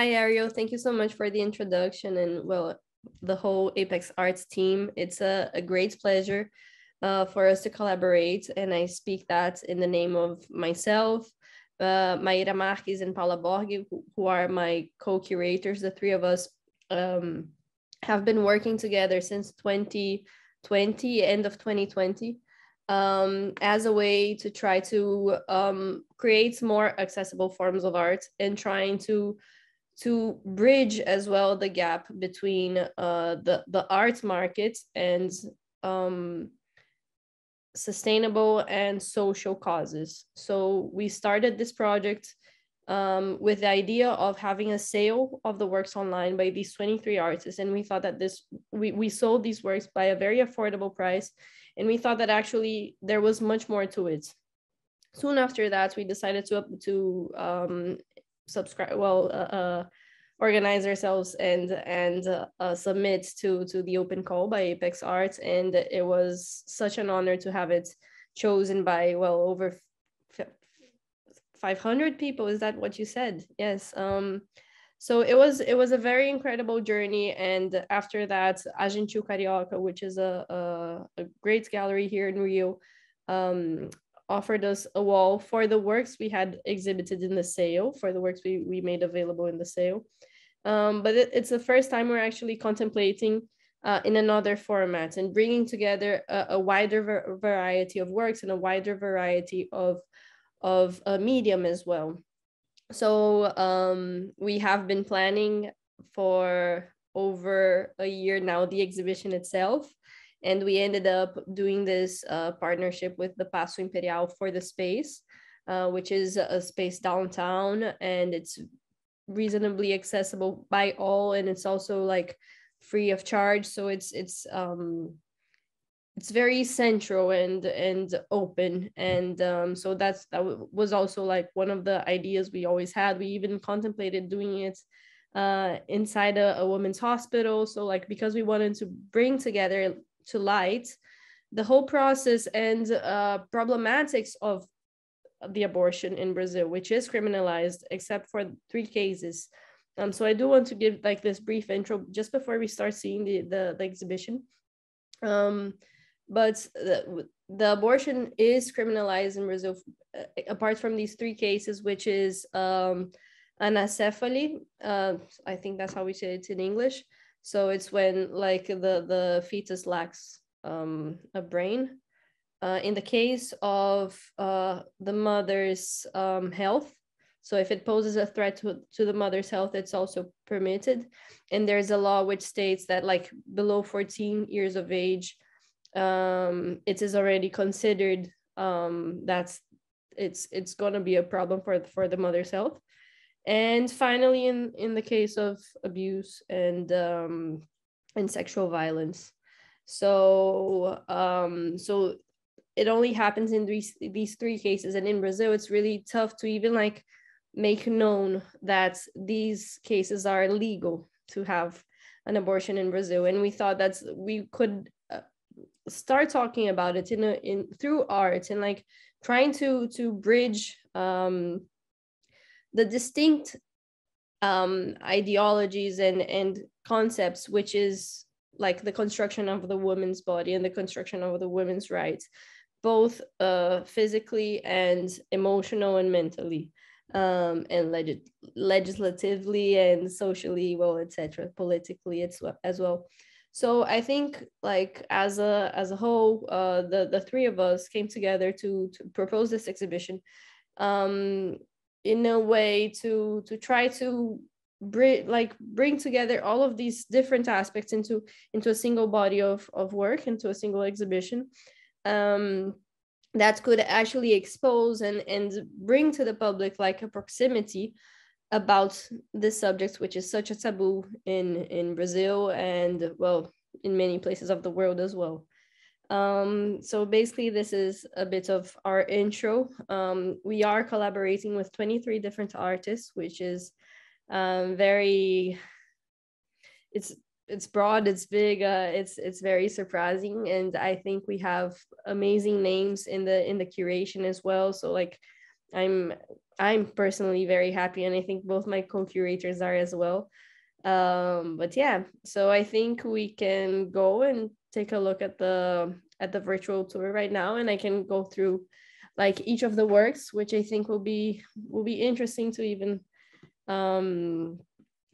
Hi, Ariel. Thank you so much for the introduction and, well, the whole Apex Arts team. It's a great pleasure for us to collaborate. And I speak that in the name of myself, Maíra Marques and Paula Borghi, who are my co-curators. The three of us have been working together since 2020, end of 2020. As a way to try to create more accessible forms of art and trying to bridge as well the gap between the art market and sustainable and social causes. So we started this project with the idea of having a sale of the works online by these 23 artists, and we thought that we sold these works by a very affordable price, and we thought that actually there was much more to it. Soon after that, we decided to subscribe, organize ourselves and submit to the open call by Apex Arts, and it was such an honor to have it chosen by over 500 people. Is that what you said? Yes. So it was a very incredible journey, and after that, A Gentil Carioca, which is a great gallery here in Rio, offered us a wall for the works we had exhibited in the sale, for the works we made available in the sale. But it's the first time we're actually contemplating in another format and bringing together a wider variety of works and a wider variety of a medium as well. So we have been planning for over a year now the exhibition itself, and we ended up doing this partnership with the Passo Imperial for the space, which is a space downtown, and it's reasonably accessible by all, and it's also like free of charge. So it's very central and open, and so that was also like one of the ideas we always had. We even contemplated doing it inside a women's hospital, so like because we wanted to bring together to light the whole process and problematics of the abortion in Brazil, which is criminalized except for 3 cases. So I do want to give like this brief intro just before we start seeing the exhibition. But the abortion is criminalized in Brazil, apart from these 3 cases, which is anencephaly. I think that's how we say it in English. So it's when like the fetus lacks a brain. In the case of the mother's health, so if it poses a threat to the mother's health, it's also permitted. And there's a law which states that like below 14 years of age, it is already considered that it's going to be a problem for the mother's health. And finally, in the case of abuse and sexual violence. So so it only happens in these 3 cases, and in Brazil it's really tough to even like make known that these cases are legal to have an abortion in Brazil. And we thought that we could start talking about it in through art and like trying to bridge the distinct ideologies and concepts, which is like the construction of the woman's body and the construction of the women's rights, both physically and emotional and mentally, and legislatively and socially, etc., politically as well. So I think like as a whole, the 3 of us came together to propose this exhibition in a way to try to bring together all of these different aspects into a single body of work, into a single exhibition that could actually expose and bring to the public like a proximity about this subject, which is such a taboo in Brazil and in many places of the world as well. So basically this is a bit of our intro. We are collaborating with 23 different artists, which is very, it's broad, it's big, it's very surprising, and I think we have amazing names in the curation as well. So like I'm personally very happy, and I think both my co-curators are as well. But yeah, so I think we can go and take a look at the virtual tour right now, and I can go through like each of the works, which I think will be interesting to even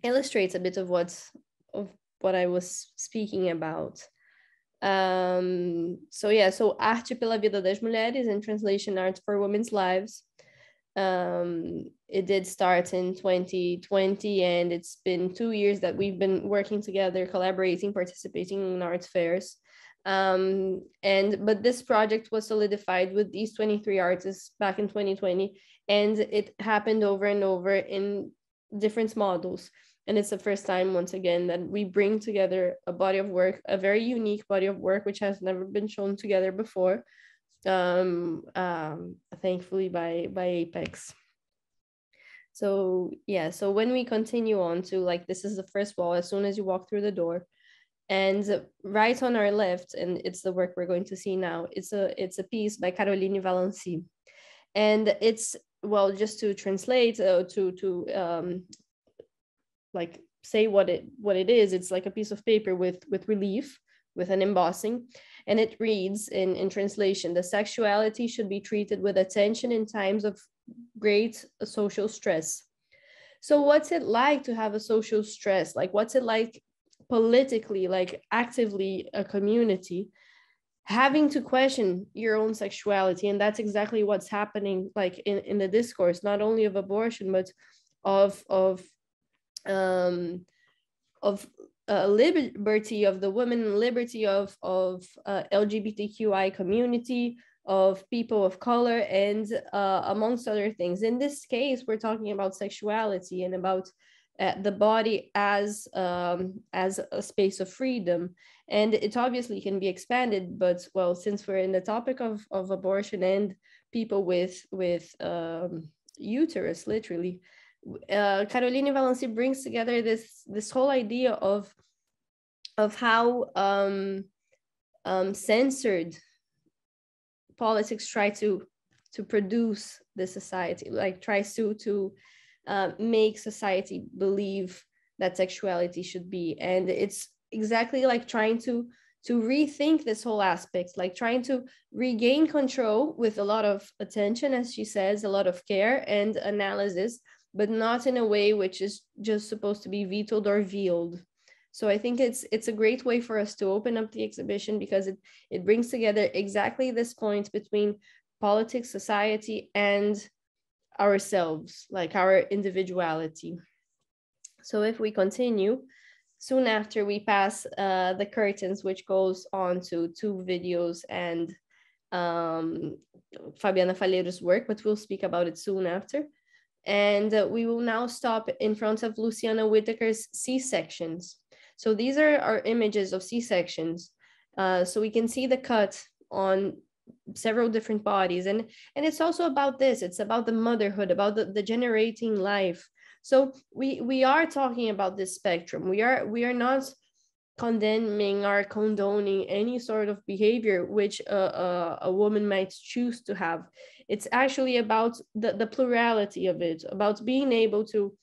illustrate a bit of what I was speaking about. So yeah, so Arte pela Vida das Mulheres, in translation, Art for Women's Lives. It did start in 2020, and it's been 2 years that we've been working together, collaborating, participating in art fairs. But this project was solidified with these 23 artists back in 2020, and it happened over and over in different models. And it's the first time, once again, that we bring together a body of work, a very unique body of work, which has never been shown together before, thankfully by Apex. So yeah, so when we continue on to, like, this is the first wall as soon as you walk through the door, and right on our left, and it's the work we're going to see now, it's a piece by Caroline Valenci. And it's, well, just to translate, like say what it is, it's like a piece of paper with relief, with an embossing, and it reads in translation: the sexuality should be treated with attention in times of great social stress. So what's it like to have a social stress? Like, what's it like politically, like actively a community having to question your own sexuality? And that's exactly what's happening, like in the discourse, not only of abortion, but of liberty of the women, liberty of LGBTQI community, of people of color, and amongst other things. In this case, we're talking about sexuality and about the body as a space of freedom. And it obviously can be expanded, but, well, since we're in the topic of abortion and people with uterus, literally, Caroline Valenci brings together this whole idea of how censored politics try to produce the society, like tries to make society believe that sexuality should be. And it's exactly like trying to rethink this whole aspect, like trying to regain control with a lot of attention, as she says, a lot of care and analysis, but not in a way which is just supposed to be vetoed or veiled. So I think it's a great way for us to open up the exhibition, because it brings together exactly this point between politics, society, and ourselves, like our individuality. So if we continue, soon after we pass the curtains, which goes on to 2 videos and Fabiana Falleiro's work, but we'll speak about it soon after. And we will now stop in front of Luciana Whitaker's C-sections. So these are our images of C-sections. So we can see the cut on several different bodies. And it's also about this. It's about the motherhood, about the generating life. So we are talking about this spectrum. We are not condemning or condoning any sort of behavior which a woman might choose to have. It's actually about the plurality of it, about being able to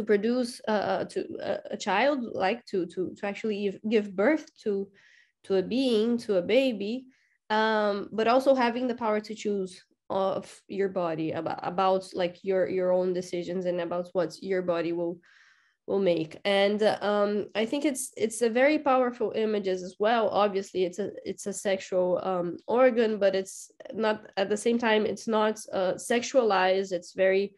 produce a child, like to actually give birth to a being, to a baby, but also having the power to choose of your body, about like your own decisions, and about what your body will make. And I think it's a very powerful images as well. Obviously it's a sexual organ, but it's not, at the same time, it's not sexualized. It's very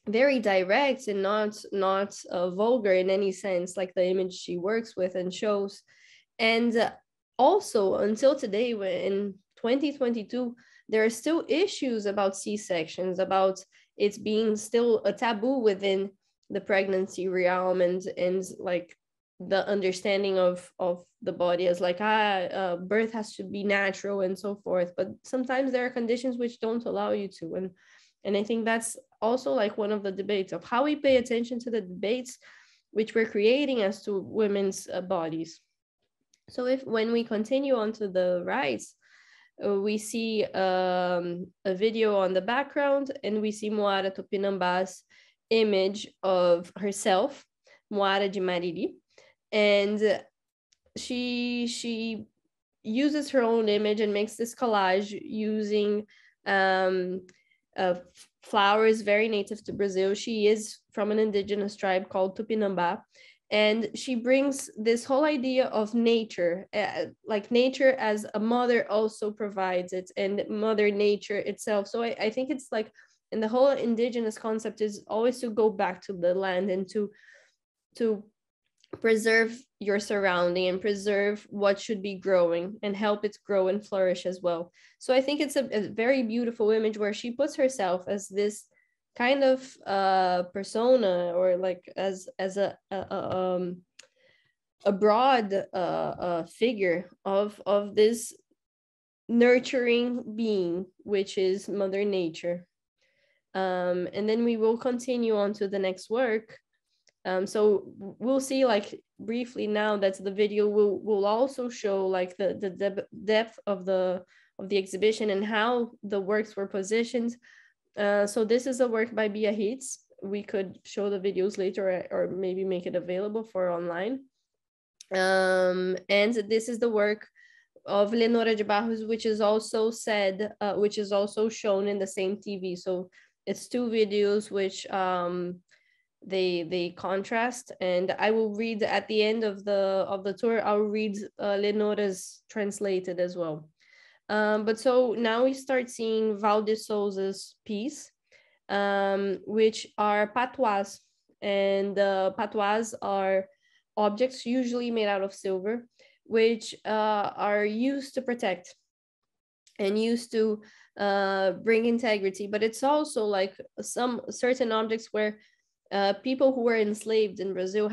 very direct and not vulgar in any sense, like the image she works with and shows. And also, until today, in 2022, there are still issues about C-sections, about it being still a taboo within the pregnancy realm, and like the understanding of the body as like birth has to be natural and so forth. But sometimes there are conditions which don't allow you to, and I think that's also like one of the debates of how we pay attention to the debates which we're creating as to women's bodies. So when we continue on to the right, we see a video on the background, and we see Moara Tupinamba's image of herself, Moara de Mariri, and she uses her own image and makes this collage using flowers very native to Brazil. She is from an indigenous tribe called Tupinambá, and she brings this whole idea of nature, like nature as a mother also provides it, and mother nature itself. So I think it's like, and the whole indigenous concept is always to go back to the land and to preserve your surrounding and preserve what should be growing and help it grow and flourish as well. So I think it's a very beautiful image where she puts herself as this kind of persona, or like as a broad figure of this nurturing being, which is Mother Nature. And then we will continue on to the next work. So we'll see, like, briefly now that the video will also show like the depth of the exhibition and how the works were positioned. So this is a work by Bia Hitz. We could show the videos later, or maybe make it available for online. And this is the work of Lenora de Barros, which is also which is also shown in the same TV. So it's two videos which they contrast, and I will read at the end of the tour. I'll read Lenora's translated as well. But so now we start seeing Val de Souza's piece, which are patois, and patois are objects usually made out of silver, which are used to protect and used to bring integrity. But it's also like some certain objects where people who were enslaved in Brazil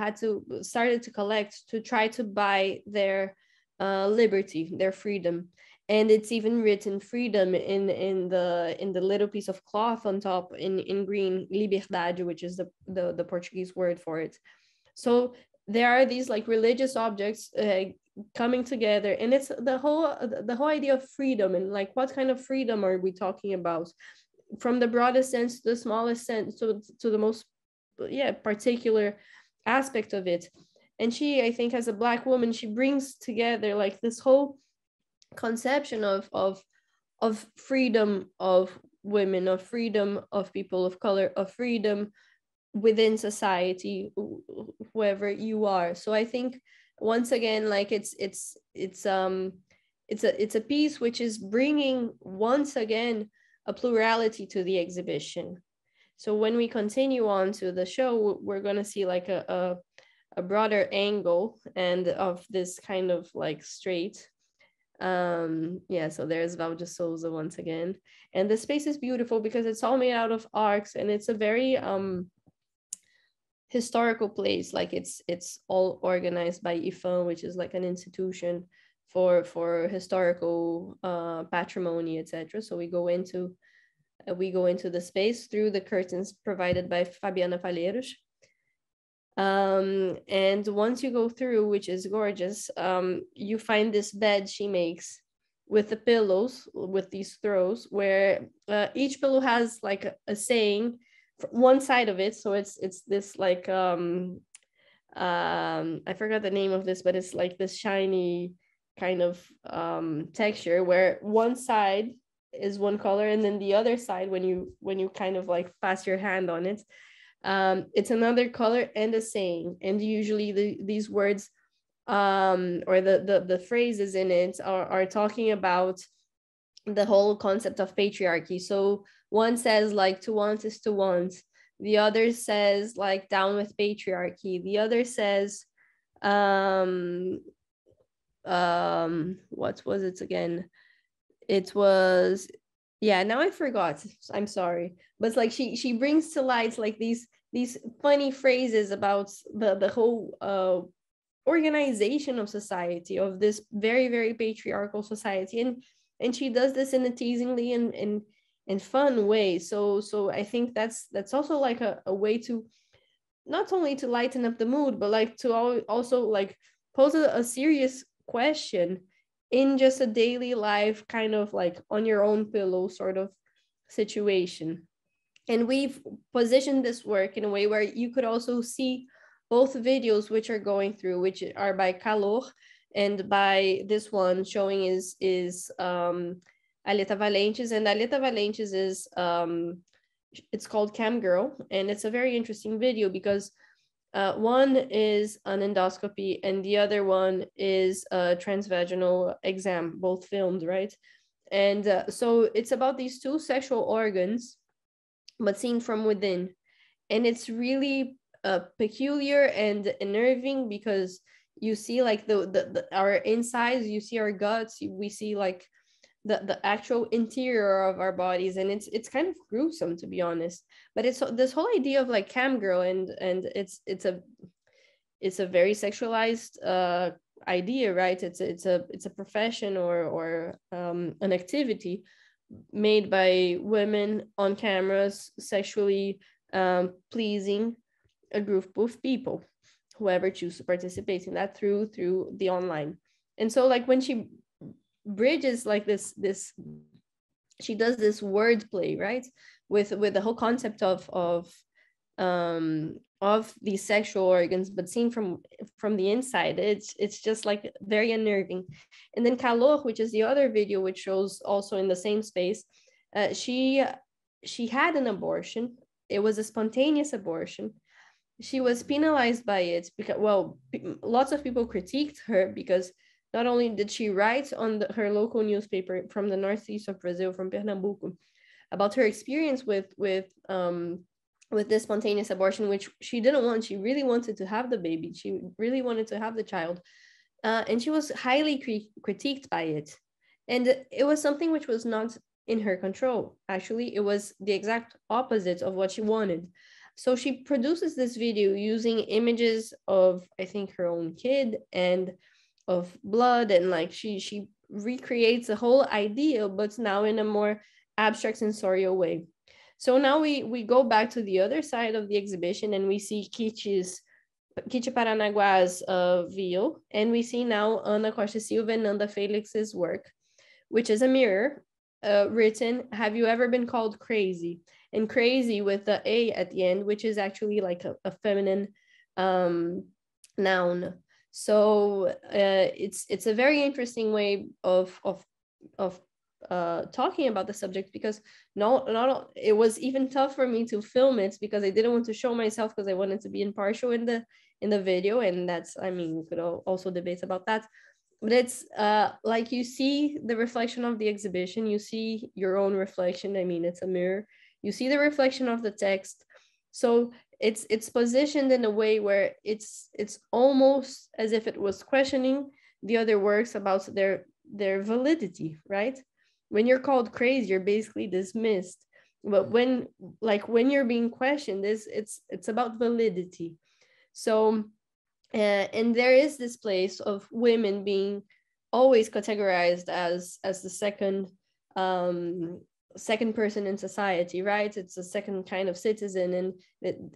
started to collect to try to buy their liberty, their freedom. And it's even written freedom in the little piece of cloth on top in green, liberdade, which is the Portuguese word for it. So there are these like religious objects coming together, and it's the whole idea of freedom, and like what kind of freedom are we talking about, from the broadest sense to the smallest sense to the most particular aspect of it. And she, I think, as a Black woman, she brings together like this whole conception of freedom of women, of freedom of people of color, of freedom within society, whoever you are. So I think once again, like it's a piece which is bringing once again a plurality to the exhibition. So when we continue on to the show, we're going to see like a broader angle and of this kind of like straight. So there's Val de Souza once again. And the space is beautiful because it's all made out of arcs, and it's a very historical place. Like it's all organized by IFAM, which is like an institution for historical patrimony, etc. So we go into the space through the curtains provided by Fabiana Palheiros. And once you go through, which is gorgeous, you find this bed she makes with the pillows, with these throws, where each pillow has like a saying, one side of it. So it's this like, I forgot the name of this, but it's like this shiny kind of texture where one side is one color, and then the other side, when you kind of like pass your hand on it, it's another color and a saying. And usually these words or the phrases in it are talking about the whole concept of patriarchy. So one says like to want is to want, the other says like down with patriarchy, the other says what was it again? It was, now I forgot, I'm sorry, but it's like she brings to light like these funny phrases about the whole organization of society, of this very, very patriarchal society, and she does this in a teasingly and fun way. So I think that's also like a way to not only to lighten up the mood, but like to also like pose a serious question in just a daily life, kind of like on your own pillow sort of situation. And we've positioned this work in a way where you could also see both videos which are going through, which are by Calor, and by this one showing is Aleta Valentes. And Aleta Valentes is it's called Cam Girl, and it's a very interesting video because one is an endoscopy and the other one is a transvaginal exam, both filmed, right? And so it's about these two sexual organs, but seen from within. And it's really peculiar and unnerving because you see like the our insides, you see our guts, we see like the actual interior of our bodies, and it's kind of gruesome, to be honest. But it's this whole idea of like cam girl, and it's a very sexualized idea, right? It's a profession or an activity made by women on cameras, sexually pleasing a group of people, whoever choose to participate in that through the online. And so like when she bridges like this she does this wordplay, right, with the whole concept of these sexual organs, but seen from the inside. It's just like very unnerving. And then Calor, which is the other video, which shows also in the same space, she had an abortion. It was a spontaneous abortion. She was penalized by it because, well, lots of people critiqued her because not only did she write on her local newspaper from the northeast of Brazil, from Pernambuco, about her experience with this spontaneous abortion, which she didn't want. She really wanted to have the baby. She really wanted to have the child. And she was highly critiqued by it. And it was something which was not in her control. Actually, it was the exact opposite of what she wanted. So she produces this video using images of, I think, her own kid and of blood, and like she recreates the whole idea, but now in a more abstract sensorial way. So now we go back to the other side of the exhibition, and we see Kichi Paranagua's Veil, and we see now Ana Costa Silva and Nanda Felix's work, which is a mirror written, "Have you ever been called crazy?" And crazy with the A at the end, which is actually like a feminine noun. So it's a very interesting way of talking about the subject, because not it was even tough for me to film it because I didn't want to show myself, because I wanted to be impartial in the video. And that's, I mean, we could also debate about that, but it's like you see the reflection of the exhibition, you see your own reflection. I mean, it's a mirror. You see the reflection of the text. So it's positioned in a way where it's almost as if it was questioning the other works about their validity, right? When you're called crazy, you're basically dismissed. But when you're being questioned, it's about validity. So and there is this place of women being always categorized as the second person in society, right? It's a second kind of citizen. And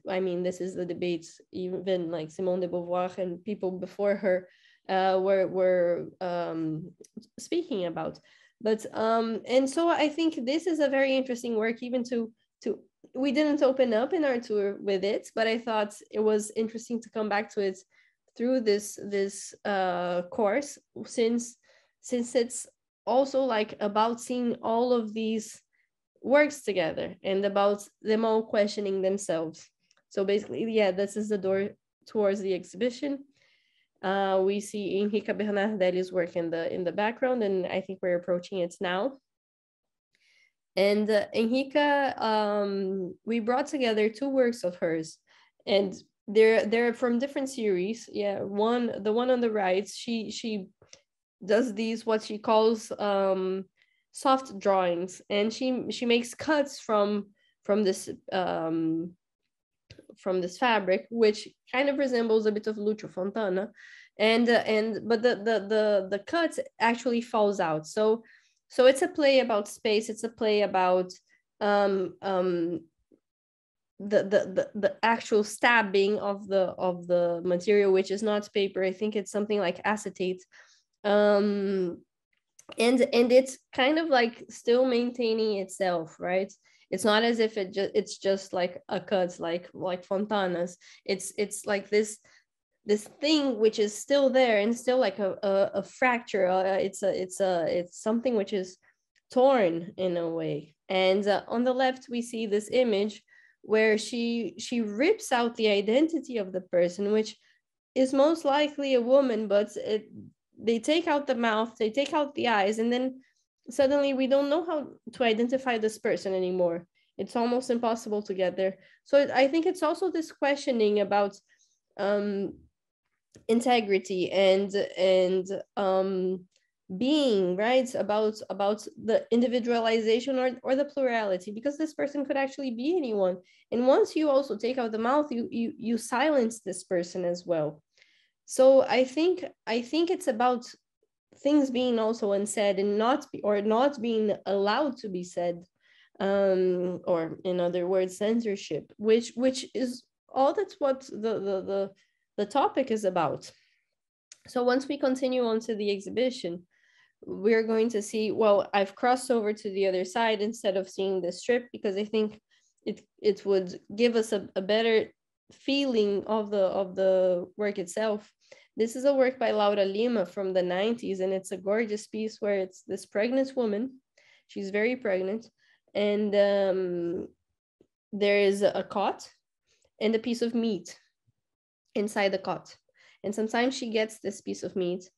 I mean, this is the debates even like Simone de Beauvoir and people before her were speaking about. But and so I think this is a very interesting work, even to we didn't open up in our tour with it, but I thought it was interesting to come back to it through this course, since it's also like about seeing all of these works together and about them all questioning themselves. So basically, yeah, this is the door towards the exhibition. We see Henrica Bernardelli's work in the background, and I think we're approaching it now. And Henrica, we brought together two works of hers, and they're from different series. Yeah, the one on the right, she does these what she calls soft drawings, and she makes cuts from this fabric, which kind of resembles a bit of Lucio Fontana, but the cut actually falls out. So it's a play about space. It's a play about the actual stabbing of the material, which is not paper. I think it's something like acetate. and it's kind of like still maintaining itself, right? It's not as if it's just like a cut, like Fontana's. It's like this thing which is still there and still like a fracture. It's something which is torn in a way. And on the left we see this image where she rips out the identity of the person, which is most likely a woman, but they take out the mouth, they take out the eyes, and then suddenly we don't know how to identify this person anymore. It's almost impossible to get there. So I think it's also this questioning about um, integrity and being right, about the individualization or the plurality, because this person could actually be anyone. And once you also take out the mouth, you silence this person as well. So I think it's about things being also unsaid and not being allowed to be said, or in other words, censorship, which is all that's what the topic is about. So once we continue on to the exhibition, we're going to see, well, I've crossed over to the other side instead of seeing the strip, because I think it would give us a better feeling of the work itself. This is a work by Laura Lima from the 90s, and it's a gorgeous piece where it's this pregnant woman. She's very pregnant, and there is a cot and a piece of meat inside the cot. And sometimes she gets this piece of meat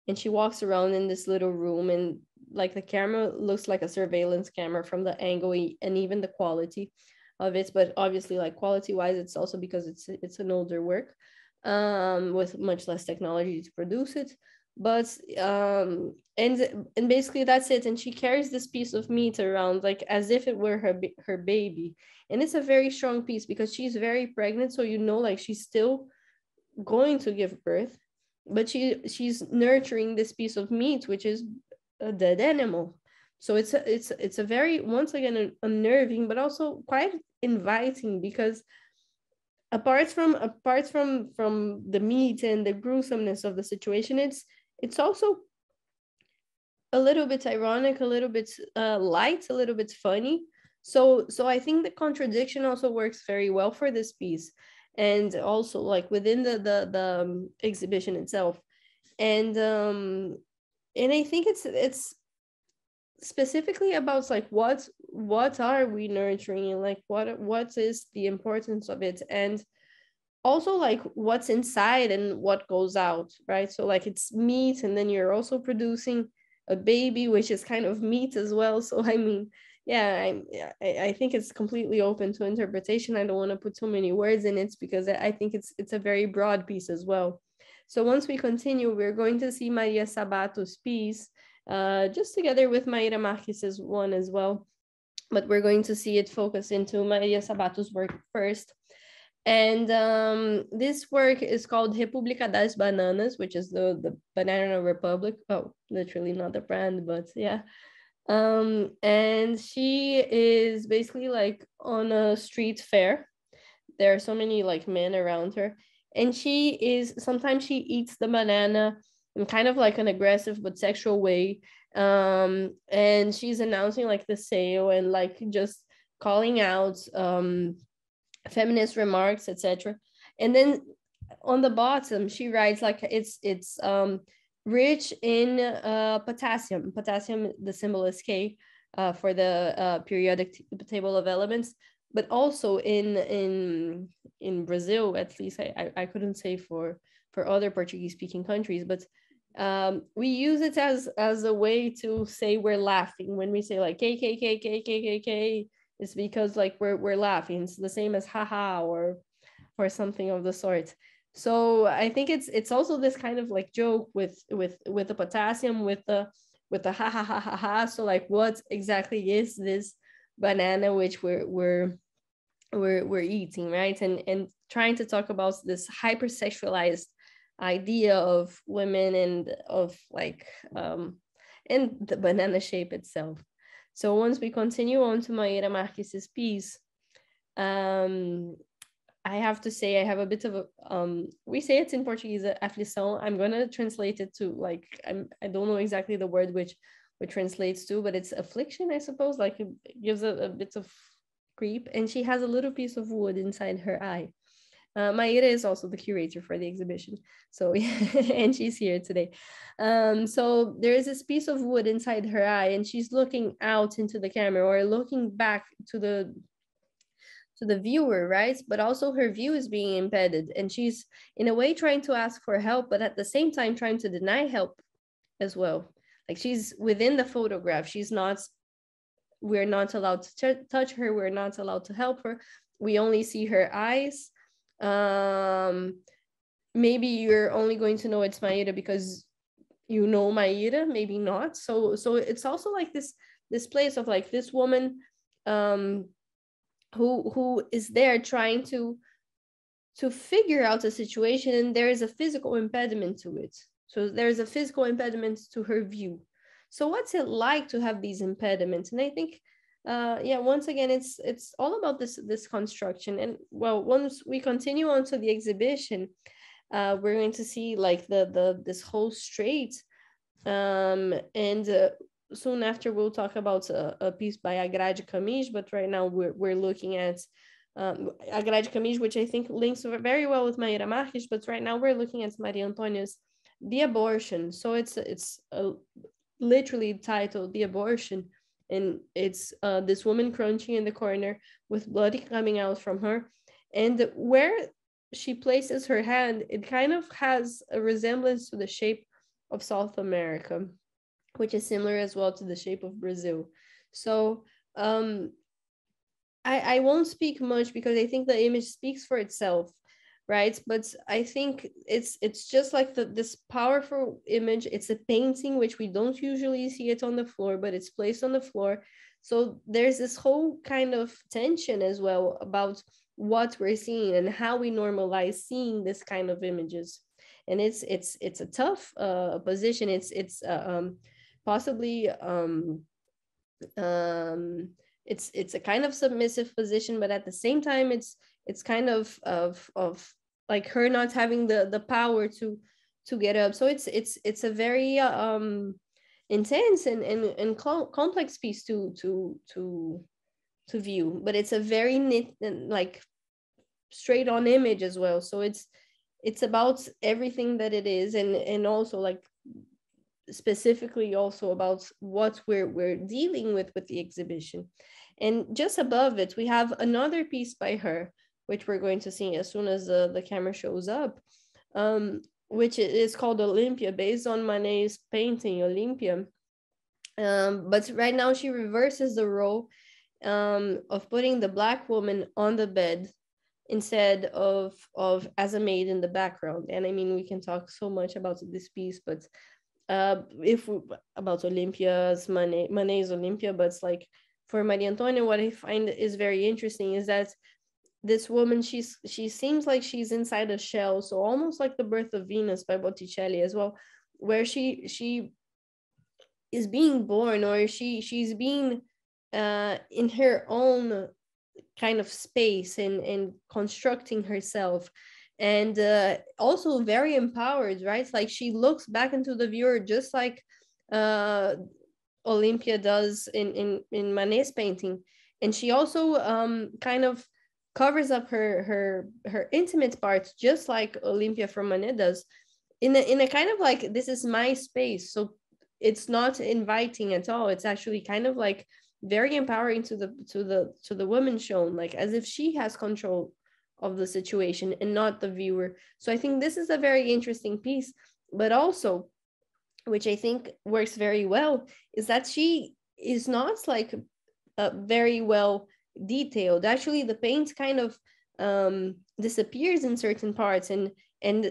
and she walks around in this little room, and like the camera looks like a surveillance camera from the angle and even the quality of it. But obviously, like, quality wise, it's also because it's an older work, with much less technology to produce it. But and basically that's it. And she carries this piece of meat around like as if it were her baby. And it's a very strong piece because she's very pregnant, so like she's still going to give birth, but she's nurturing this piece of meat, which is a dead animal. So it's a very, once again, unnerving, but also quite inviting, because apart from the meat and the gruesomeness of the situation, it's also a little bit ironic, a little bit light, a little bit funny. So I think the contradiction also works very well for this piece, and also like within the exhibition itself. And I think it's specifically about like what are we nurturing, and like what is the importance of it, and also like what's inside and what goes out, right? So like it's meat, and then you're also producing a baby, which is kind of meat as well. So I mean, yeah, I think it's completely open to interpretation. I don't want to put so many words in it because I think it's a very broad piece as well. So once we continue, we're going to see Maria Sabato's piece, just together with Mayra Marquez's one as well. But we're going to see it focus into Maria Sabato's work first. And this work is called República das Bananas, which is the Banana Republic. Oh, literally not the brand, but yeah. And she is basically like on a street fair. There are so many like men around her, and sometimes she eats the banana in kind of like an aggressive but sexual way. And she's announcing like the sale and like just calling out feminist remarks, etc. And then on the bottom she writes like it's rich in potassium. Potassium, the symbol is K, for the periodic table of elements. But also in Brazil, at least I couldn't say for other Portuguese speaking countries, but we use it as a way to say we're laughing. When we say like K K K K K K K, it's because like we're laughing. It's the same as haha or something of the sort. So I think it's also this kind of like joke with the potassium, with the ha ha ha ha ha. So like what exactly is this banana which we're eating, right? And trying to talk about this hypersexualized idea of women and of like and the banana shape itself. So once we continue on to Mayra Marquez's piece, I have to say I have a bit of a we say it's in Portuguese aflição. I'm gonna translate it to like I don't know exactly the word which which translates to, but it's affliction, I suppose, like it gives a bit of creep. And she has a little piece of wood inside her eye. Maíra is also the curator for the exhibition. So, and she's here today. So there is this piece of wood inside her eye, and she's looking out into the camera, or looking back to the viewer, right? But also her view is being impeded, and she's in a way trying to ask for help, but at the same time trying to deny help as well. Like she's within the photograph. We're not allowed to touch her. We're not allowed to help her. We only see her eyes. Maybe you're only going to know it's Maíra because you know Maíra, maybe not. So it's also like this place of like this woman who is there trying to figure out a situation, and there is a physical impediment to it. So there's a physical impediment to her view. So what's it like to have these impediments? And I think once again, it's all about this construction. And well, once we continue on to the exhibition, we're going to see like this whole street, and soon after we'll talk about a piece by Agrade Camis, but right now we're looking at Agrade Camis, which I think links very well with Maíra Marques, but right now we're looking at Maria Antonia's The Abortion. So it's literally titled The Abortion, and it's this woman crunching in the corner with blood coming out from her, and where she places her hand, it kind of has a resemblance to the shape of South America, which is similar as well to the shape of Brazil. So I won't speak much because I think the image speaks for itself, right? But I think it's just like this powerful image. It's a painting, which we don't usually see it on the floor, but it's placed on the floor. So there's this whole kind of tension as well about what we're seeing and how we normalize seeing this kind of images. And it's a tough position. It's possibly it's a kind of submissive position, but at the same time it's kind of like her not having the power to get up. So it's a very intense and complex piece to view, but it's a very neat and like straight on image as well. So it's about everything that it is, and also like specifically also about what we're dealing with the exhibition. And just above it we have another piece by her, which we're going to see as soon as the camera shows up, which is called Olympia, based on Manet's painting Olympia. But right now she reverses the role of putting the Black woman on the bed instead of as a maid in the background. And I mean, we can talk so much about this piece, but about Olympia's Manet's Olympia, but it's like for Maria Antonia, what I find is very interesting is that this woman, she seems like she's inside a shell, so almost like the Birth of Venus by Botticelli as well, where she is being born, or she's being in her own kind of space and constructing herself, and also very empowered, right? Like she looks back into the viewer just like Olympia does in Manet's painting, and she also kind of covers up her intimate parts just like Olympia from Manet does, in a kind of like, this is my space. So it's not inviting at all. It's actually kind of like very empowering to the woman shown, like as if she has control of the situation and not the viewer. So I think this is a very interesting piece, but also, which I think works very well, is that she is not like very well detailed. Actually, the paint kind of disappears in certain parts and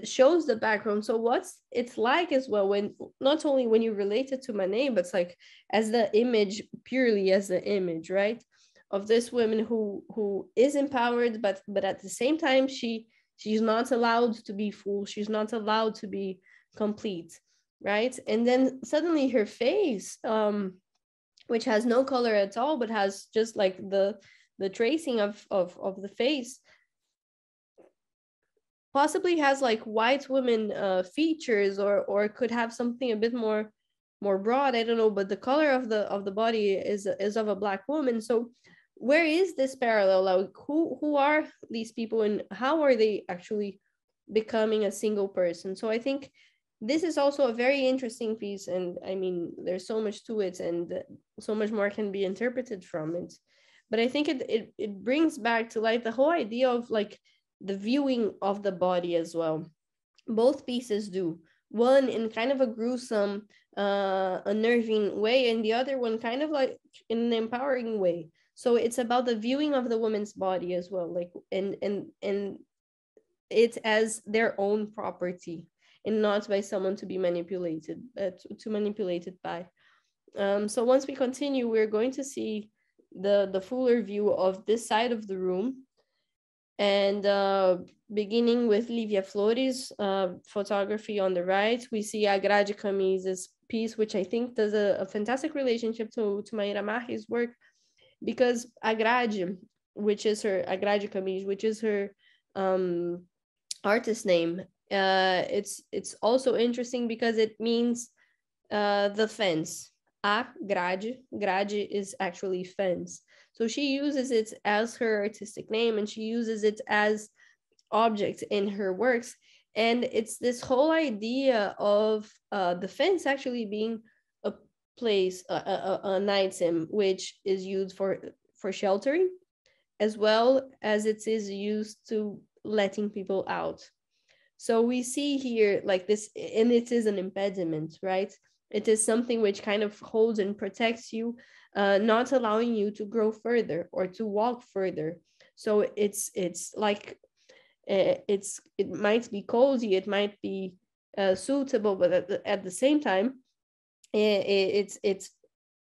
shows the background. So what's it's like as well, when not only when you relate it to Manet, but it's like as the image, purely as the image, right, of this woman who is empowered, but at the same time she's not allowed to be full, she's not allowed to be complete, right? And then suddenly her face, which has no color at all, but has just like the tracing of the face, possibly has like white women features, or could have something a bit more more broad, I don't know, but the color of the body is of a Black woman. So where is this parallel? Like, who are these people, and how are they actually becoming a single person? So I think this is also a very interesting piece, and I mean, there's so much to it, and so much more can be interpreted from it. But I think it brings back to light the whole idea of like the viewing of the body as well. Both pieces do, one in kind of a gruesome, unnerving way, and the other one kind of like in an empowering way. So it's about the viewing of the woman's body as well, like and it as their own property, and not by someone to be manipulated, to manipulate it by. So once we continue, we're going to see the fuller view of this side of the room, and beginning with Lívia Flores' photography on the right, we see a Grade Camise's piece, which I think does a fantastic relationship to Maíra Marques' work, because a Grade, a Grade Camise, which is her artist name, it's also interesting because it means the fence. A grade is actually fence. So she uses it as her artistic name, and she uses it as object in her works. And it's this whole idea of the fence actually being a place, an item which is used for sheltering, as well as it is used to letting people out. So we see here like this, and it is an impediment, right? It is something which kind of holds and protects you, not allowing you to grow further or to walk further. So it's like it might be cozy, it might be suitable, but at the same time, it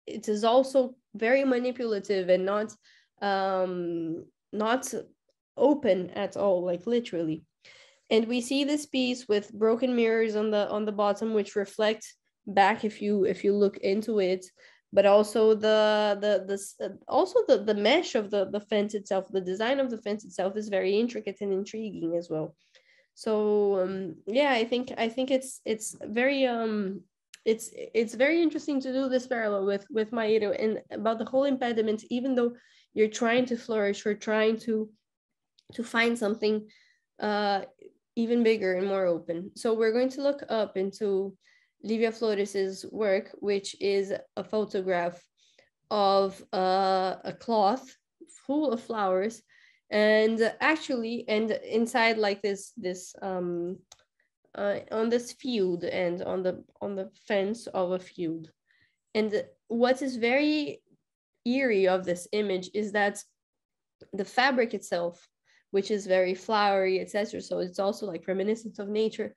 is also very manipulative and not open at all, like literally. And we see this piece with broken mirrors on the bottom, which reflect back if you look into it, but also the mesh of the fence itself, the design of the fence itself is very intricate and intriguing as well. So yeah, I think it's very it's very interesting to do this parallel with Maíra, and about the whole impediment. Even though you're trying to flourish or trying to find something even bigger and more open. So we're going to look up into Lívia Flores's work, which is a photograph of a cloth full of flowers, and actually, and inside like this on this field, and on the fence of a field. And what is very eerie of this image is that the fabric itself, which is very flowery, etc., so it's also like reminiscent of nature,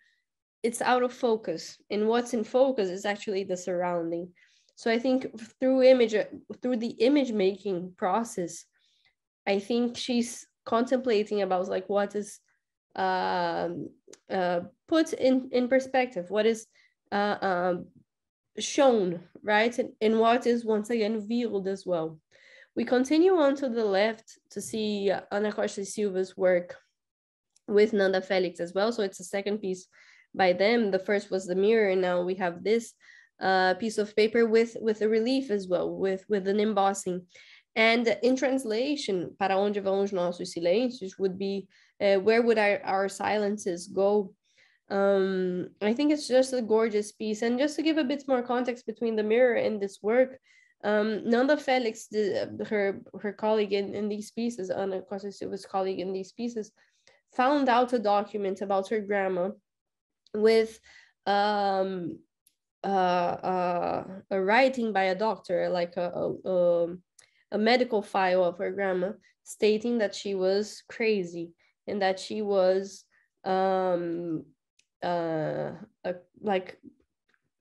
it's out of focus, and what's in focus is actually the surrounding. So I think through the image making process, I think she's contemplating about like what is put in perspective, what is shown, right, and what is once again veiled as well. We continue on to the left to see Ana Costa Silva's work with Nanda Felix as well. So it's a second piece by them. The first was the mirror, and now we have this piece of paper with a relief as well, with an embossing. And in translation, para onde vão os nossos silêncios would be where would our silences go? I think it's just a gorgeous piece. And just to give a bit more context between the mirror and this work, Nanda Felix, her colleague in these pieces, Ana Costa Silva's colleague in these pieces, found out a document about her grandma with a writing by a doctor, like a medical file of her grandma, stating that she was crazy and that she was like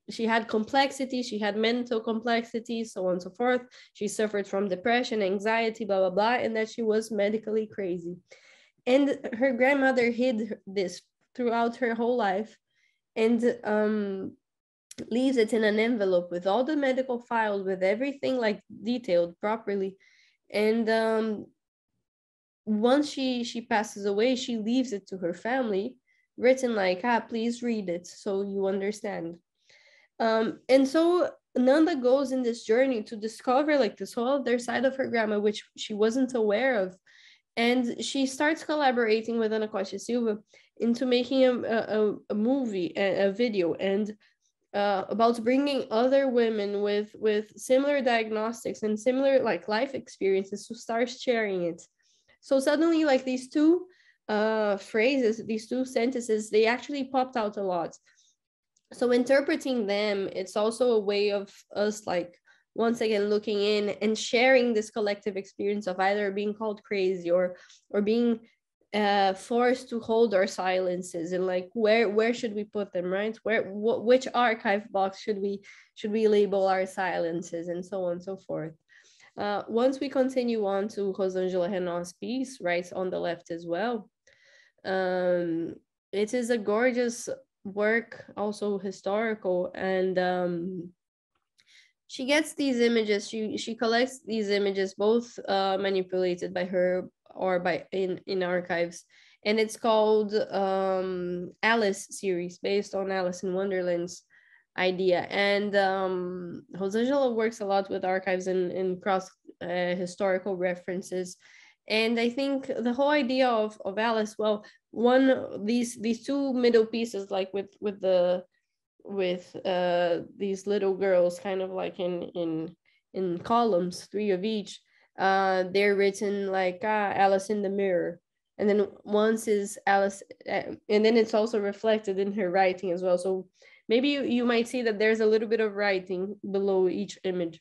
she had complexity, she had mental complexity, so on and so forth. She suffered from depression, anxiety, blah, blah, blah, and that she was medically crazy. And her grandmother hid this throughout her whole life, and leaves it in an envelope with all the medical files, with everything like detailed properly. And once she passes away, she leaves it to her family, written like, please read it so you understand. And so Nanda goes in this journey to discover like this whole other side of her grandma, which she wasn't aware of. And she starts collaborating with Ana Costa Silva into making a movie, a video, and about bringing other women with similar diagnostics and similar like life experiences to start sharing it. So suddenly, like these two phrases, these two sentences, they actually popped out a lot. So interpreting them, it's also a way of us like once again looking in and sharing this collective experience of either being called crazy or being forced to hold our silences, and like where should we put them, right? Which archive box should we label our silences, and so on and so forth. Once we continue on to Rosângela Renault's piece, right on the left as well, it is a gorgeous work, also historical, and she gets these images, she collects these images, both manipulated by her or by in archives, and it's called Alice series, based on Alice in Wonderland's idea. And Rosângela works a lot with archives and cross historical references. And I think the whole idea of Alice, well, one these two middle pieces, like with the with these little girls kind of like in columns, three of each, they're written like Alice in the mirror, and then once is Alice, and then it's also reflected in her writing as well. So maybe you might see that there's a little bit of writing below each image.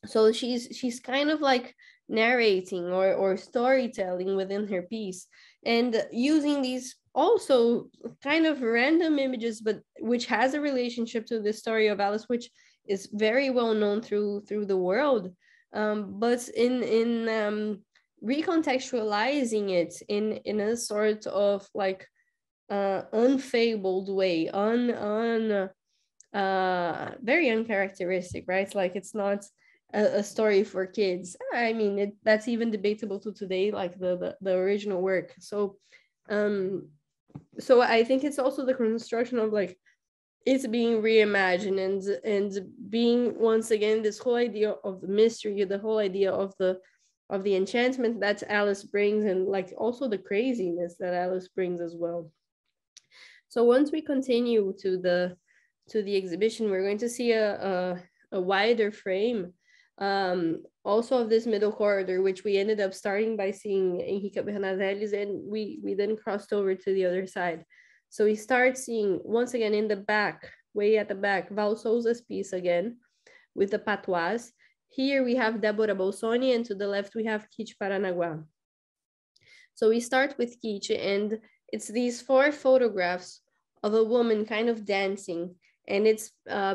So she's kind of like narrating or storytelling within her piece, and using these also kind of random images, but which has a relationship to the story of Alice, which is very well known through the world, but in recontextualizing it in a sort of like unfabled way, very uncharacteristic, right? Like it's not a story for kids. I mean, that's even debatable to today, like the original work. So I think it's also the construction of like it's being reimagined and being once again this whole idea of the mystery, the whole idea of the enchantment that Alice brings, and like also the craziness that Alice brings as well. So once we continue to the exhibition, we're going to see a wider frame, also of this middle corridor, which we ended up starting by seeing Henrique Bernardelli's, and we then crossed over to the other side. So we start seeing, once again, in the back, way at the back, Val Souza's piece again, with the patois. Here we have Débora Bolsoni, and to the left we have Kitty Paranaguá. So we start with Kitty, and it's these 4 photographs of a woman kind of dancing, and it's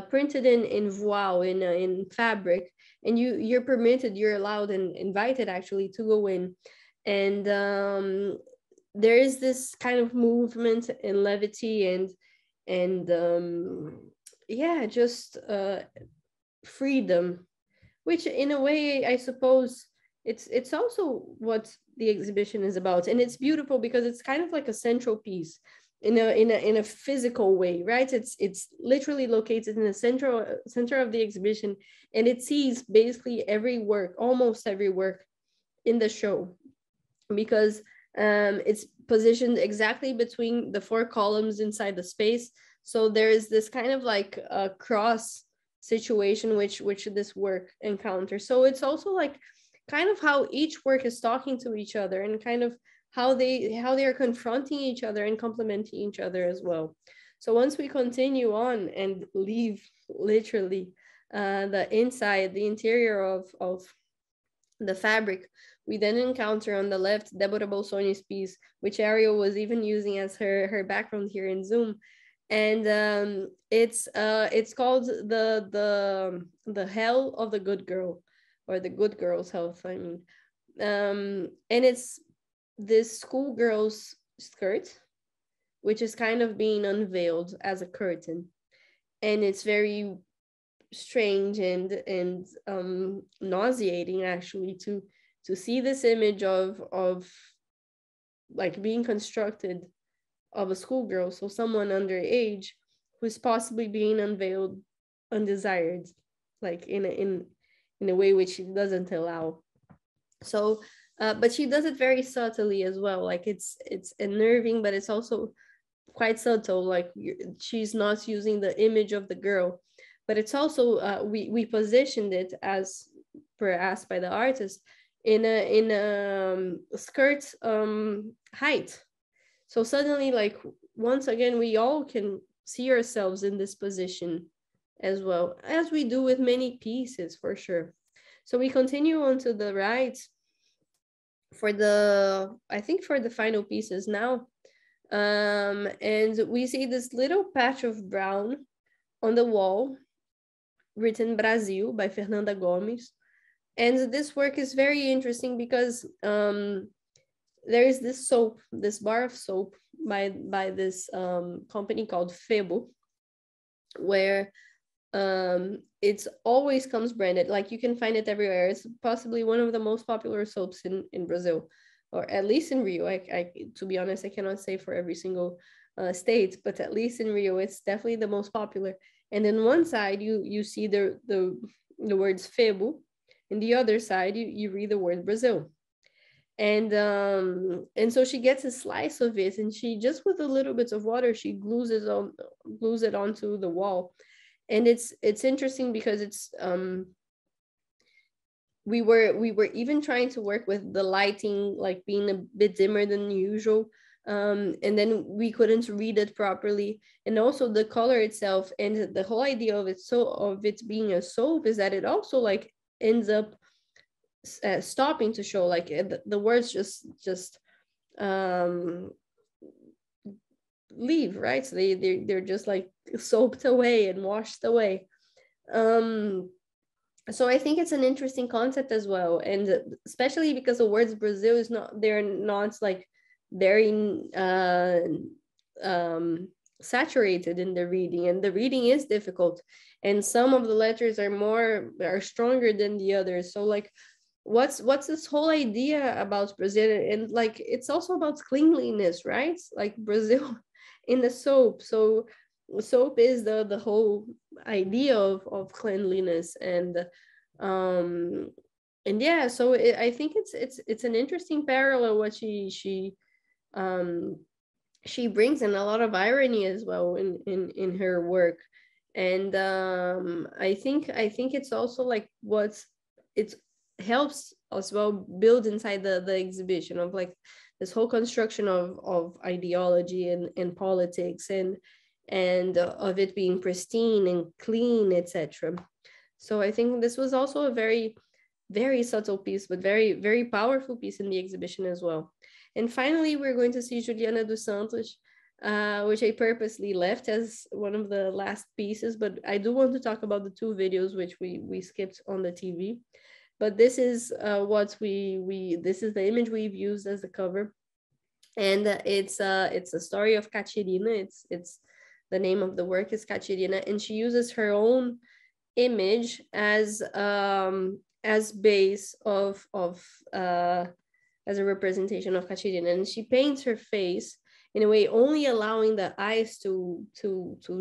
printed in voile, in fabric, and you're permitted, you're allowed and invited actually to go in, and there is this kind of movement and levity and yeah, just freedom, which in a way I suppose it's also what the exhibition is about. And it's beautiful because it's kind of like a central piece in a physical way, right? It's literally located in the center of the exhibition, and it sees basically every work, almost every work in the show, because it's positioned exactly between the 4 columns inside the space. So there is this kind of like a cross situation which this work encounters. So it's also like kind of how each work is talking to each other, and kind of how they are confronting each other and complementing each other as well. So once we continue on and leave literally the inside, the interior of the fabric, we then encounter on the left Débora Bolsoni's piece, which Ariel was even using as her background here in Zoom. And it's called the hell of the good girl, or the good girl's health, I mean. And it's this schoolgirl's skirt, which is kind of being unveiled as a curtain, and it's very strange and nauseating actually to see this image of like being constructed of a schoolgirl, so someone underage who's possibly being unveiled undesired, like in a way which she doesn't allow. So but she does it very subtly as well, like it's unnerving, but it's also quite subtle, like she's not using the image of the girl, but it's also we positioned it as per asked by the artist in a skirt height. So suddenly, like, once again, we all can see ourselves in this position as well, as we do with many pieces, for sure. So we continue on to the right for the, I think for the final pieces now. And we see this little patch of brown on the wall, written Brasil by Fernanda Gomes. And this work is very interesting because there is this soap, this bar of soap by this company called Febo, where it's always comes branded, like you can find it everywhere. It's possibly one of the most popular soaps in Brazil, or at least in Rio. I to be honest, I cannot say for every single state, but at least in Rio it's definitely the most popular. And then one side you see the words Febo, and the other side you read the word Brazil. And so she gets a slice of it, and she just, with a little bit of water, she glues it onto the wall. And it's interesting because it's we were even trying to work with the lighting, like being a bit dimmer than usual, and then we couldn't read it properly, and also the color itself. And the whole idea of it being a soap is that it also like ends up stopping to show, like the words just um leave, right? So they're just like soaped away and washed away. So I think it's an interesting concept as well, and especially because the words Brazil is not, they're not like very saturated in the reading, and the reading is difficult, and some of the letters are stronger than the others. So like what's this whole idea about Brazil? And like it's also about cleanliness, right? Like Brazil in the soap. So soap is the whole idea of cleanliness. And yeah, so I think it's an interesting parallel what um she brings in, a lot of irony as well in her work. And I think it's also like it helps as well build inside the exhibition of like this whole construction of ideology and politics, and of it being pristine and clean, etc. So I think this was also a very, very subtle piece, but very, very powerful piece in the exhibition as well. And finally, we're going to see Juliana dos Santos, which I purposely left as one of the last pieces, but I do want to talk about the two videos which we skipped on the TV. But this is what this is the image we've used as the cover, and it's a story of Catirina. It's the name of the work is Catirina, and she uses her own image as base of as a representation of Catirina, and she paints her face in a way only allowing the eyes to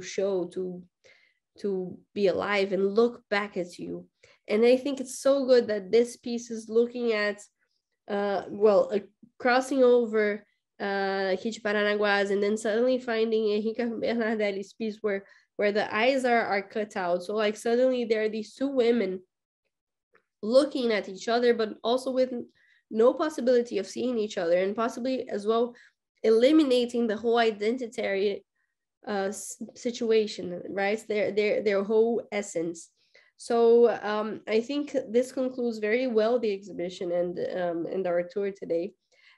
show, to be alive and look back at you. And I think it's so good that this piece is looking at crossing over Hit Paranaguás, and then suddenly finding Henrique Bernardelli's piece where the eyes are cut out. So like suddenly there are these two women looking at each other, but also with no possibility of seeing each other, and possibly as well eliminating the whole identitary situation, right? Their whole essence. So I think this concludes very well the exhibition and our tour today.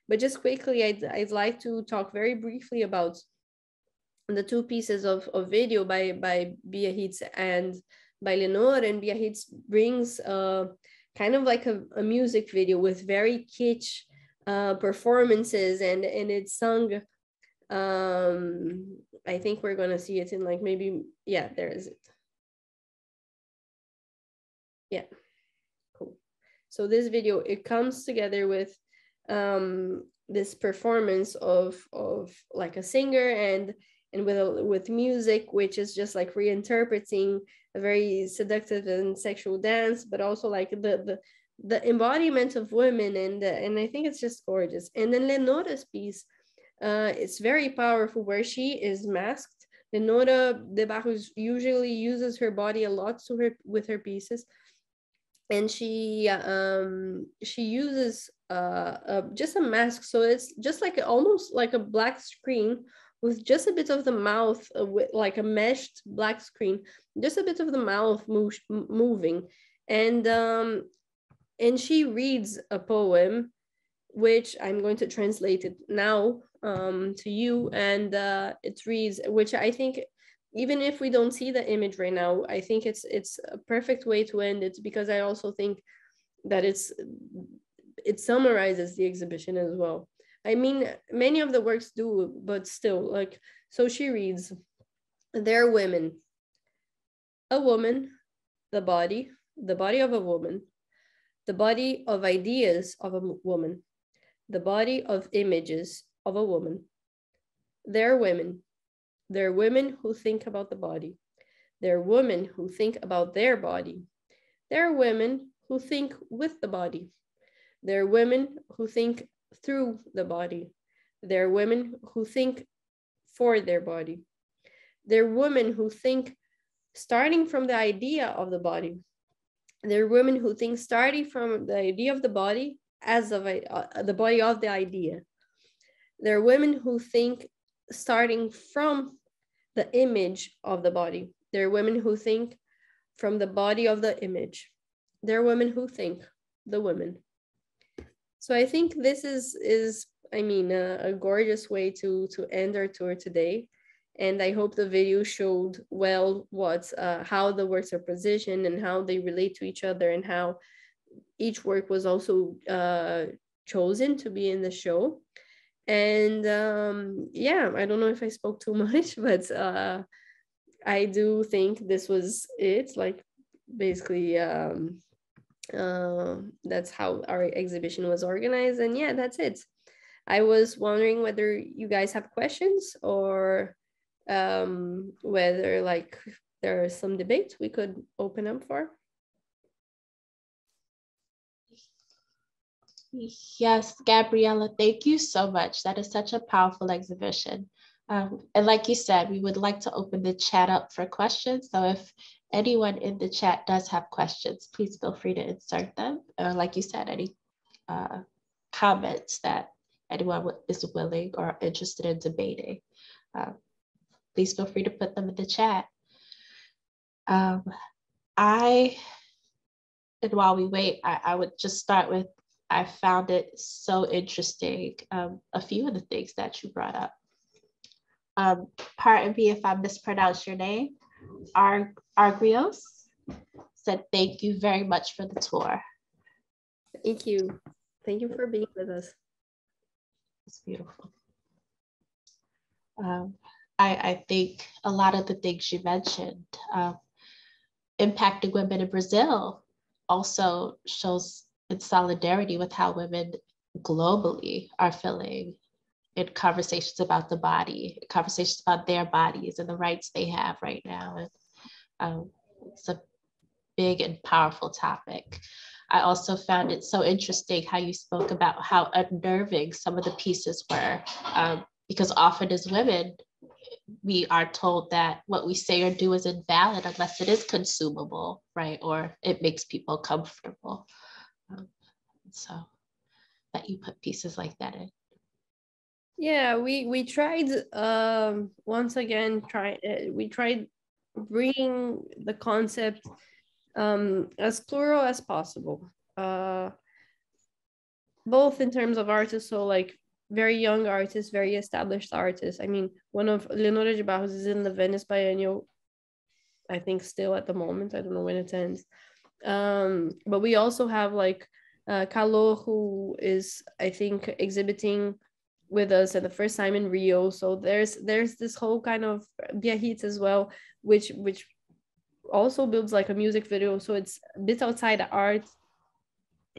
But just quickly, I'd like to talk very briefly about the two pieces of video by Biarritz and by Lenore. And Biarritz brings kind of like a music video with very kitsch performances, and it's sung. I think we're gonna see it in like maybe, yeah, there is it. Yeah, cool. So this video, it comes together with this performance of like a singer, and and with music, which is just like reinterpreting a very seductive and sexual dance, but also like the embodiment of women, and I think it's just gorgeous. And then Lenora's piece, it's very powerful, where she is masked. Lenora de Barros usually uses her body a lot with her pieces, and she uses just a mask, so it's just like almost like a black screen with just a bit of the mouth, with like a meshed black screen, just a bit of the mouth moving, and she reads a poem, which I'm going to translate it now to you, and it reads, which I think, even if we don't see the image right now, I think it's a perfect way to end it, because I also think that it summarizes the exhibition as well. I mean, many of the works do, but still, like, so she reads, "They're women. A woman, the body of a woman, the body of ideas of a woman, the body of images of a woman. They're women. They're women who think about the body. They're women who think about their body. They're women who think with the body. They're women who think through the body. They're women who think for their body. They're women who think starting from the idea of the body. They're women who think starting from the idea of the body as of the body of the idea. They're women who think starting from the image of the body. They're women who think from the body of the image. They're women who think, the women." So I think this is I mean, a gorgeous way to end our tour today. And I hope the video showed well how the works are positioned and how they relate to each other, and how each work was also chosen to be in the show. And yeah, I don't know if I spoke too much, but I do think this was it. Like, basically, that's how our exhibition was organized. And yeah, that's it. I was wondering whether you guys have questions, or whether like there is some debate we could open up for. Yes, Gabriela, thank you so much. That is such a powerful exhibition. And like you said, we would like to open the chat up for questions. So if anyone in the chat does have questions, please feel free to insert them. Or like you said, any comments that anyone is willing or interested in debating, please feel free to put them in the chat. And while we wait, I would just start with, I found it so interesting, a few of the things that you brought up. Pardon me if I mispronounce your name. Argrios said, "Thank you very much for the tour." Thank you. Thank you for being with us. It's beautiful. I think a lot of the things you mentioned, impacting women in Brazil, also shows in solidarity with how women globally are feeling in conversations about the body, conversations about their bodies and the rights they have right now. And it's a big and powerful topic. I also found it so interesting how you spoke about how unnerving some of the pieces were, because often as women, we are told that what we say or do is invalid unless it is consumable, right? Or it makes people comfortable. So that you put pieces like that in. Yeah, we tried once again we tried bringing the concept as plural as possible, both in terms of artists, so like very young artists, very established artists. I mean, one of Leonora de Barros is in the Venice Biennial, I think still at the moment. I don't know when it ends. But we also have like Calor, who is, I think, exhibiting with us at the first time in Rio. So there's this whole kind of Biarritz as well, which also builds like a music video. So it's a bit outside art.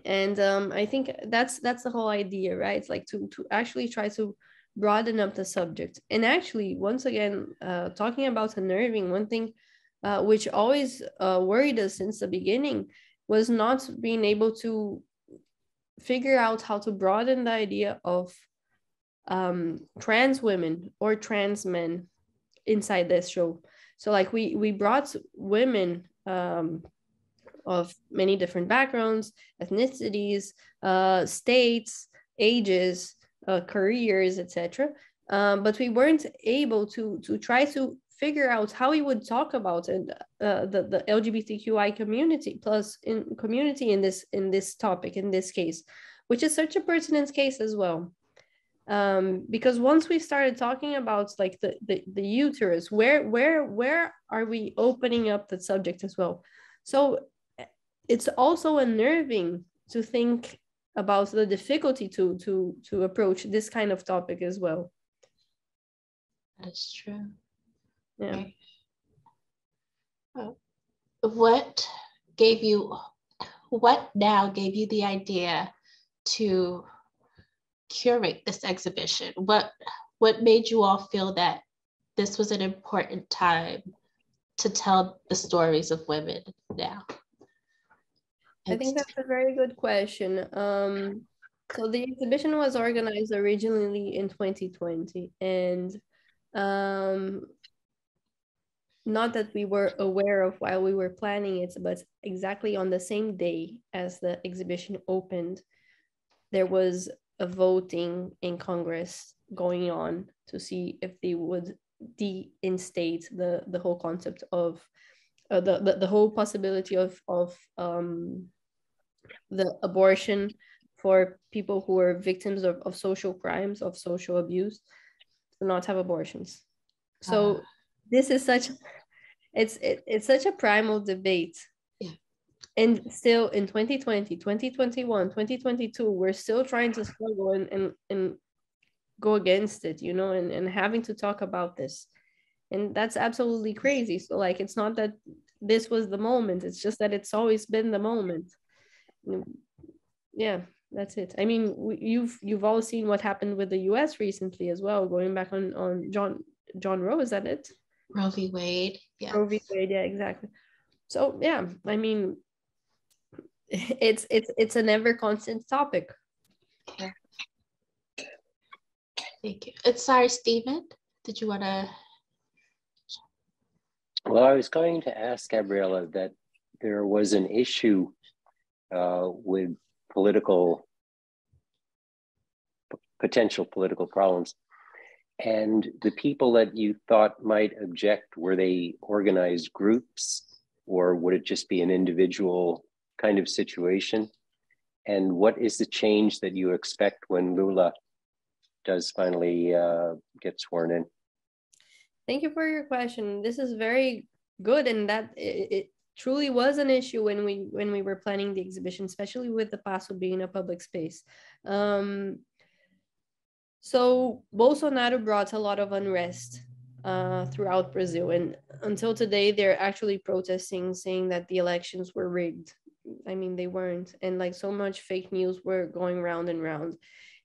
And I think that's the whole idea, right? It's like to actually try to broaden up the subject. And actually, once again, talking about unnerving, one thing which always worried us since the beginning was not being able to figure out how to broaden the idea of trans women or trans men inside this show. So like we brought women of many different backgrounds, ethnicities, states, ages, careers, etc. But we weren't able to try to figure out how we would talk about it, the LGBTQI community plus in community in this topic, in this case, which is such a pertinent case as well. Because once we started talking about like the uterus, where are we opening up the subject as well? So it's also unnerving to think about the difficulty to approach this kind of topic as well. That's true. Yeah. Okay. What now gave you the idea to curate this exhibition? What made you all feel that this was an important time to tell the stories of women now? I think that's a very good question. So the exhibition was organized originally in 2020, and not that we were aware of while we were planning it, but exactly on the same day as the exhibition opened, there was a voting in Congress going on to see if they would de-instate the whole concept of the whole possibility of the abortion for people who are victims of social crimes, of social abuse, to not have abortions. So this is it's such a primal debate. Yeah. And still in 2020, 2021, 2022, we're still trying to struggle and go against it, you know, and having to talk about this. And that's absolutely crazy. So like, it's not that this was the moment, it's just that it's always been the moment. Yeah, that's it. I mean, you've all seen what happened with the US recently as well, going back on John Roe, is that it? Roe v. Wade. Yeah. Roe v. Wade, yeah, exactly. So yeah, I mean, it's an ever constant topic. Okay. Thank you. It's sorry, Stephen. Did you want to? Well, I was going to ask Gabriela that there was an issue with potential political problems. And the people that you thought might object, were they organized groups, or would it just be an individual kind of situation? And what is the change that you expect when Lula does finally get sworn in? Thank you for your question. This is very good, and that it truly was an issue when we were planning the exhibition, especially with the Paso being a public space. So Bolsonaro brought a lot of unrest throughout Brazil, and until today, they're actually protesting, saying that the elections were rigged. I mean, they weren't, and like so much fake news were going round and round.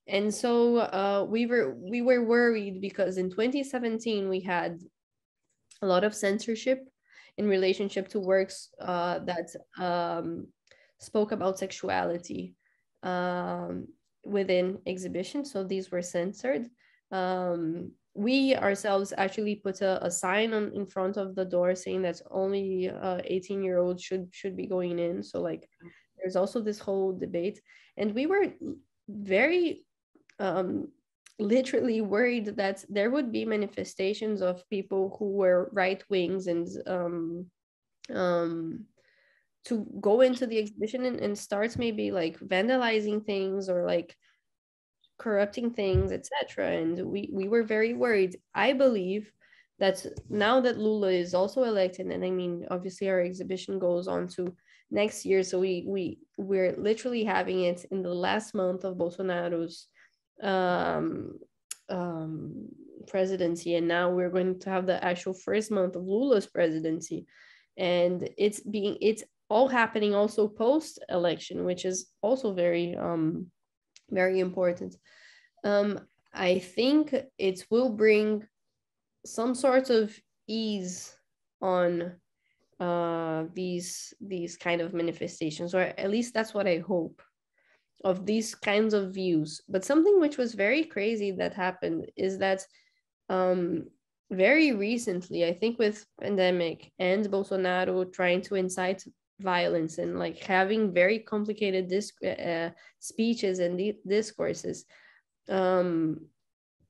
And so we were worried because in 2017 we had a lot of censorship in relationship to works that spoke about sexuality within exhibitions. So these were censored. We ourselves actually put a sign in front of the door saying that only 18-year-olds should be going in. So like there's also this whole debate. And we were very literally worried that there would be manifestations of people who were right wings and to go into the exhibition and start maybe like vandalizing things or like corrupting things, etc. And we were very worried. I believe that now that Lula is also elected, and I mean obviously our exhibition goes on to next year, so we're literally having it in the last month of Bolsonaro's presidency, and now we're going to have the actual first month of Lula's presidency, and it's all happening also post-election, which is also very very important. I think it will bring some sort of ease on these kind of manifestations, or at least that's what I hope, of these kinds of views. But something which was very crazy that happened is that very recently, I think with pandemic and Bolsonaro trying to incite violence and like having very complicated speeches and discourses,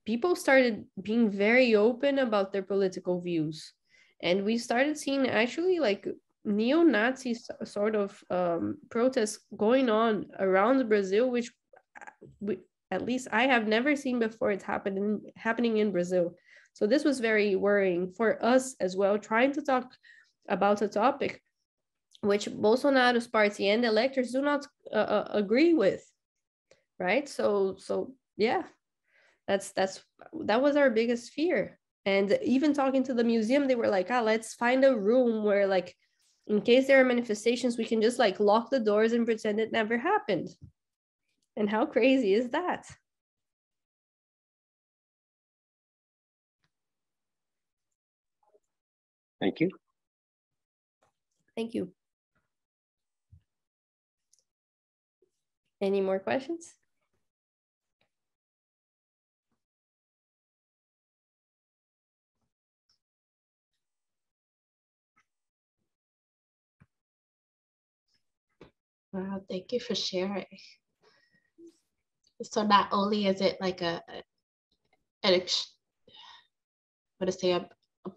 people started being very open about their political views. And we started seeing actually like neo-Nazi sort of protests going on around Brazil, which at least I have never seen before. It's happening in Brazil. So this was very worrying for us as well, trying to talk about a topic which Bolsonaro's party and electors do not agree with, right? So yeah, that was our biggest fear. And even talking to the museum, they were like, let's find a room where, like, in case there are manifestations, we can just like lock the doors and pretend it never happened. And how crazy is that? Thank you. Thank you. Any more questions? Wow, thank you for sharing. So not only is it like a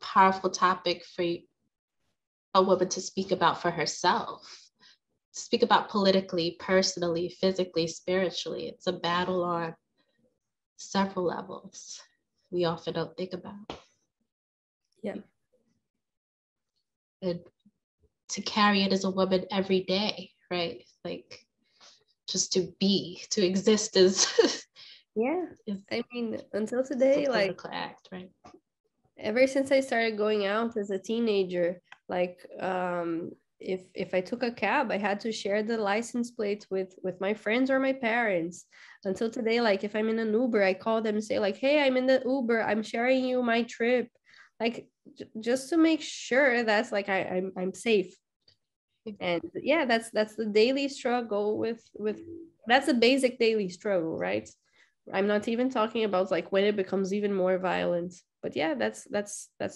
powerful topic for a woman to speak about for herself, speak about politically, personally, physically, spiritually. It's a battle on several levels we often don't think about. Yeah. And to carry it as a woman every day, right? Like just to exist is yeah. I mean, until today, like act, right? Ever since I started going out as a teenager, like if I took a cab, I had to share the license plate with my friends or my parents. Until today, like if I'm in an Uber, I call them and say like, hey, I'm in the Uber, I'm sharing you my trip, like just to make sure that's like I'm safe. And yeah, that's the daily struggle with that's a basic daily struggle, right? I'm not even talking about like when it becomes even more violent, but yeah, that's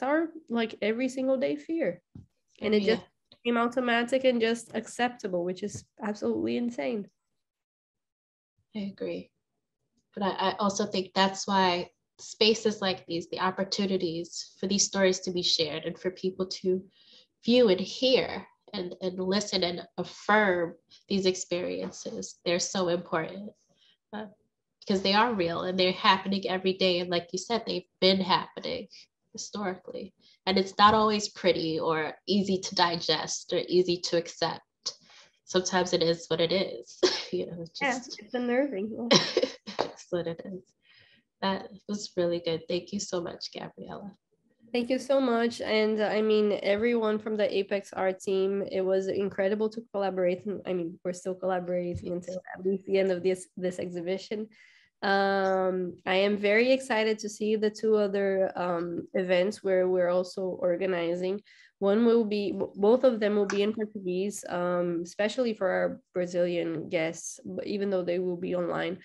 our like every single day fear. And it just became automatic and just acceptable, which is absolutely insane. I agree. But I also think that's why spaces like these, the opportunities for these stories to be shared and for people to view and hear and listen and affirm these experiences, they're so important because they are real and they're happening every day. And like you said, they've been happening historically. And it's not always pretty or easy to digest or easy to accept. Sometimes it is what it is. You know, it's unnerving. That's what it is. That was really good. Thank you so much, Gabriela. Thank you so much. And I mean, everyone from the Apex Art team, it was incredible to collaborate. I mean, we're still collaborating until at least the end of this exhibition. I am very excited to see the two other events where we're also organizing. Both of them will be in Portuguese, especially for our Brazilian guests, even though they will be online.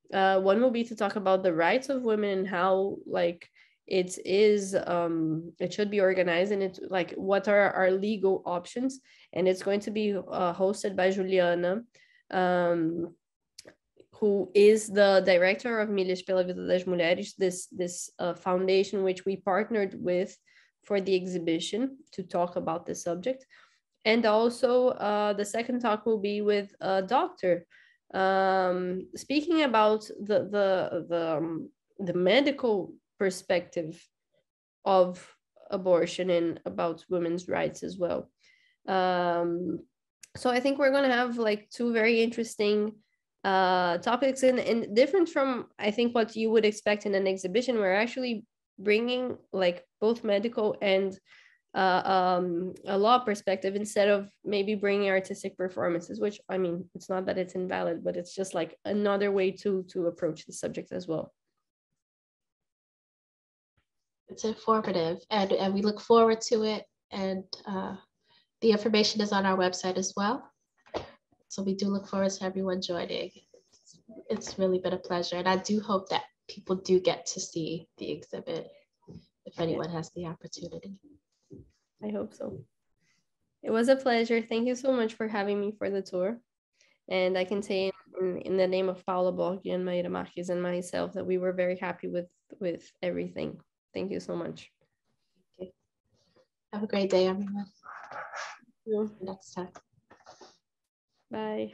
One will be to talk about the rights of women and how like it should be organized, and it's like what are our legal options. And it's going to be hosted by Juliana, who is the director of Milhas, Pela, Vida das Mulheres, this foundation which we partnered with for the exhibition to talk about this subject. And also the second talk will be with a doctor speaking about the medical perspective of abortion and about women's rights as well. So I think we're going to have like two very interesting topics and different from I think what you would expect in an exhibition. We're actually bringing like both medical and a law perspective instead of maybe bringing artistic performances, which I mean, it's not that it's invalid, but it's just like another way to approach the subject as well. It's informative, and we look forward to it. And the information is on our website as well. So we do look forward to everyone joining. It's really been a pleasure. And I do hope that people do get to see the exhibit if anyone has the opportunity. I hope so. It was a pleasure. Thank you so much for having me for the tour. And I can say in the name of Paula Borghi and Mayra Marques and myself that we were very happy with everything. Thank you so much. Okay. Have a great day, everyone. See you next time. Bye.